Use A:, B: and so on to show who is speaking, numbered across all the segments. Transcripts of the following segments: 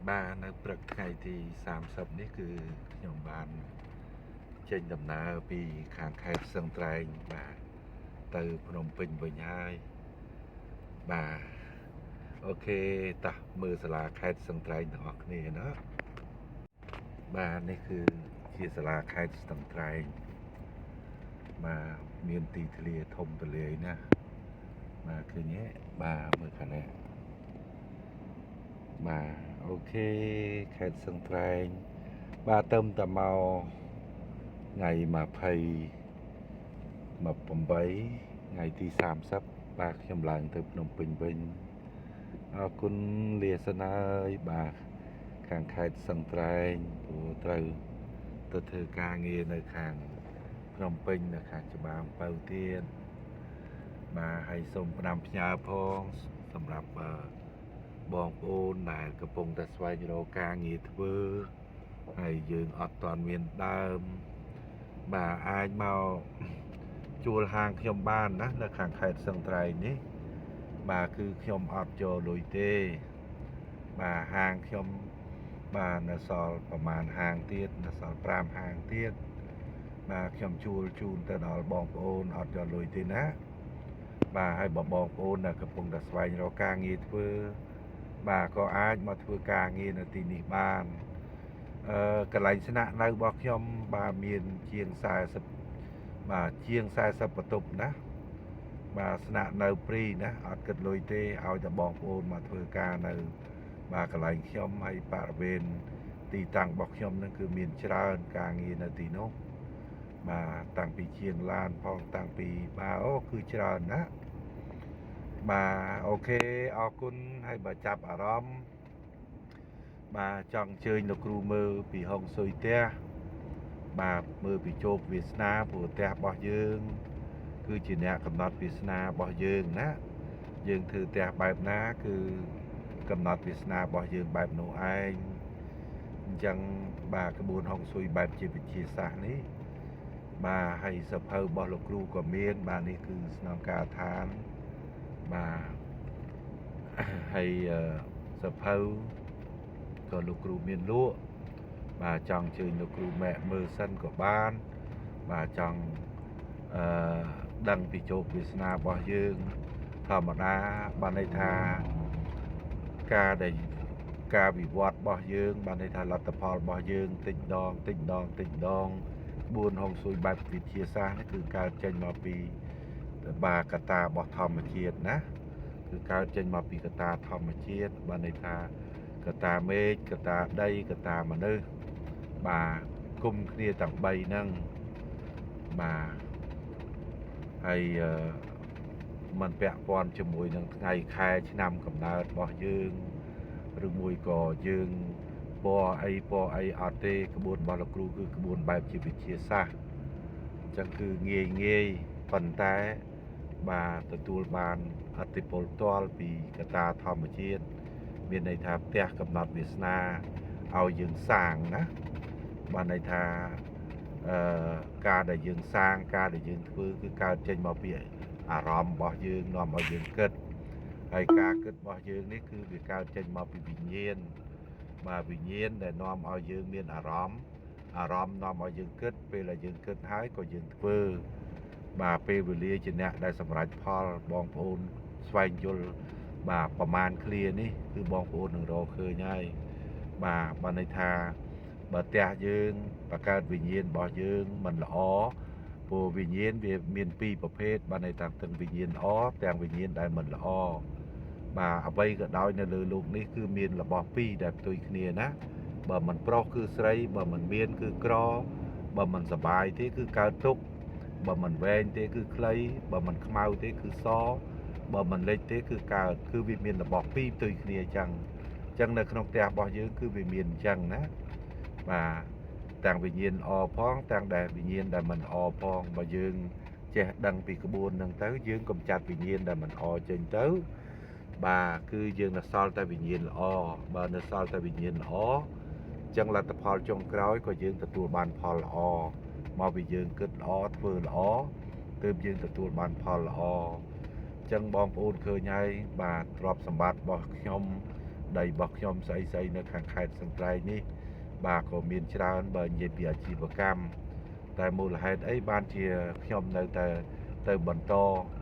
A: បាទនៅព្រឹកថ្ងៃទី30នេះគឺខ្ញុំបានចេញដំណើរពីខាងខេត្តស្ទឹងត្រែងបាទទៅភ្នំពេញវិញហើយបាទអូខេតោះមើលសាលាខេត្តស្ទឹងត្រែងទាំងអស់គ្នាណាបាទនេះគឺជាសាលាខេត្តស្ទឹងត្រែងបាទមានទីធ្លាធំទូលាយណាស់បាទឃើញទេបាទមើលខាងនេះបាទអូខេខេត្តស្ទឹងត្រែងបាទទៅតែមកថ្ងៃ28ថ្ងៃទី30បាទខ្ញុំឡើងទៅភ្នំពេញវិញអរគុណលាសិនហើយបាទខាងខេត្តស្ទឹងត្រែងព្រោះត្រូវទៅធ្វើការងារនៅខាងភ្នំពេញនៅខាងច្បារអំពៅទៀតបាទហើយសូមផ្ដាំផ្ញើផងសម្រាប់បងប្អូនដែលកំពុងតែស្វែងរកការងារធ្វើហើយយើងអត់ទាន់មានដើមបាទអាចមកជួលហាងខ្ញុំបានណានៅខាងខេត្តស្ទឹងត្រែងនេះបាទគឺខ្ញុំអត់យកលុយទេបាទហាងខ្ញុំបាទនៅសល់ប្រហែលហាងទៀតនៅសល់5ហាងទៀតបាទខ្ញុំជួលជូនទៅដល់បងប្អូនអត់យកលុយទេណាបាទហើយបងប្អូនដែលកំពុងតែស្វែងរកការងារធ្វើបាទក៏អាចមកធ្វើការងារនៅទីនេះបានកន្លែងស្នាក់នៅរបស់ខ្ញុំបាទមានជាង40បាទជាង40បន្ទប់ណាបាទស្នាក់នៅព្រីណាអត់គិតលុយទេឲ្យតែបងប្អូនមកធ្វើការនៅបាទកន្លែងខ្ញុំហើយបរិវេណទីតាំងរបស់ខ្ញុំនឹងគឺមានច្រើនការងារនៅទីនោះបាទតាំងពីជាងឡានផងតាំងពីបាទអូគឺច្រើនណាបាទអូខេអរគុណហើយបើចាប់អារម្មណ៍បាទចង់អញ្ជើញលោកគ្រូមើលពីហុងស៊ុយផ្ទះបាទមើលពីជោគវាសនាព្រោះផ្ទះរបស់យើងគឺជាអ្នកកំណត់វាសនារបស់យើងណាយើងធ្វើផ្ទះបែបណាគឺកំណត់វាសនារបស់យើងបែបនោះឯងអញ្ចឹងបាទក្បួនហុងស៊ុយបែបជាវិទ្យាសាស្ត្រនេះបាទហើយសភៅរបស់លោកគ្រូក៏មានបាទនេះគឺស្នងការដ្ឋានបាទហើយសភៅក៏លោកគ្រូមានលក់បាទចង់អញ្ជើញលោកគ្រូម៉ែមើលសិនក៏បានបាទចង់ដឹងពីជោគវាសនារបស់យើងធម្មតាបានន័យថាការវិវត្តរបស់យើងបានន័យថាលទ្ធផលរបស់យើងតិចដងក្បួនហុងស៊ុយបែបវិទ្យាសាស្ត្រនេះគឺកើតចេញមកពីបាទកត្តារបស់ធម្មជាតិណាគឺកើតចេញមកពីកត្តាធម្មជាតិបានន័យថាកត្តាមេឃកត្តាដីកត្តាមនុស្សបាទគុំគ្នាទាំង3ហ្នឹងបាទហើយมันពាក់ព័ន្ធជាមួយនឹងថ្ងៃខែឆ្នាំកំណើតរបស់យើងឬមួយក៏យើងពណ៌អីអត់ទេក្បួនរបស់លោកគ្រូគឺក្បួនបែបជាវិទ្យាសាស្ត្រអញ្ចឹងគឺងាយប៉ុន្តែបាទទទួលបានអតិពលផ្ទាល់ពីកត្តាធម្មជាតិមានន័យថាផ្ទះកំណត់វាសនាឲ្យយើងសាងណាបានន័យថាការដែលយើងសាងការដែលយើងធ្វើគឺកើតចេញមកពីអារម្មណ៍របស់យើងនាំឲ្យយើងគិតហើយការគិតរបស់យើងនេះគឺវាកើតចេញមកពីវិញ្ញាណបាទវិញ្ញាណដែលនាំឲ្យយើងមានអារម្មណ៍នាំឲ្យយើងគិតពេលដែលយើងគិតហើយក៏យើងធ្វើបាទពេលវេលាជាអ្នកដែលសម្រេចផលបងប្អូនស្វែងយល់បាទប្រមាណឃ្លានេះគឺបងប្អូននឹងរកឃើញហើយបាទបានន័យថាបើផ្ទះយើងបង្កើតវិញ្ញាណរបស់យើងមិនល្អព្រោះវិញ្ញាណវាមាន2ប្រភេទបានន័យថាទាំងវិញ្ញាណល្អទាំងវិញ្ញាណដែលមិនល្អបាទអ្វីក៏ដោយនៅលើโลกនេះគឺមានរបស់2ដែលផ្ទុយគ្នាណាបើមិនប្រុសគឺស្រីបើមិនមានគឺក្របើមិនសบายទេគឺកើតទុក្ខបើមិនវែងទេគឺខ្លីបើមិនខ្មៅទេគឺសបើមិនលិចទេគឺកើតគឺវាមានរបស់2ផ្ទុយគ្នាអញ្ចឹងនៅក្នុងផ្ទះរបស់យើងគឺវាមានអញ្ចឹងណាបាទទាំងវិញ្ញាណល្អផងទាំងដែលវិញ្ញាណដែលមិនល្អផងបើយើងចេះដឹងពីក្បួនហ្នឹងទៅយើងកំចាត់វិញ្ញាណដែលមិនល្អចេញទៅបាទគឺយើងនៅសល់តែវិញ្ញាណល្អបើនៅសល់តែវិញ្ញាណល្អអញ្ចឹងលទ្ធផលចុងក្រោយក៏យើងទទួលបានផលល្អមកពីយើងគិតល្អធ្វើល្អទើបយើងទទួលបានផលល្អអញ្ចឹងបងប្អូនឃើញហើយបាទទ្រព្យសម្បត្តិរបស់ខ្ញុំ đầy bọc nhom xâyនៅខាងខេត្តសង្ត្រៃនេះបាទក៏មានច្រើនបើនិយាយពីអាជីវកម្មតែមូលហេតុអីបានជាខ្ញុំនៅតែទៅបន្ត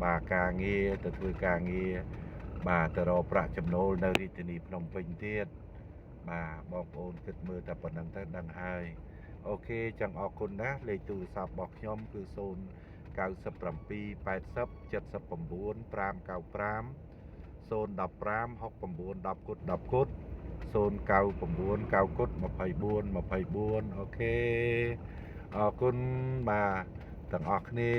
A: បាទការងារទៅធ្វើការងារបាទទៅរកប្រាក់ចំណូលនៅរាជធានីភ្នំពេញទៀតបាទបងប្អូនគិតមើលតែប៉ុណ្្នឹងទៅដឹងហើយអូខេចឹងអរគុណណាស់លេខទូរស័ព្ទរបស់ខ្ញុំគឺ097 80 79 595 015 69 10 គុត 10 គុត 099 9 គុត 24 24អូខេអរគុណបាទទាំងអស់គ្នា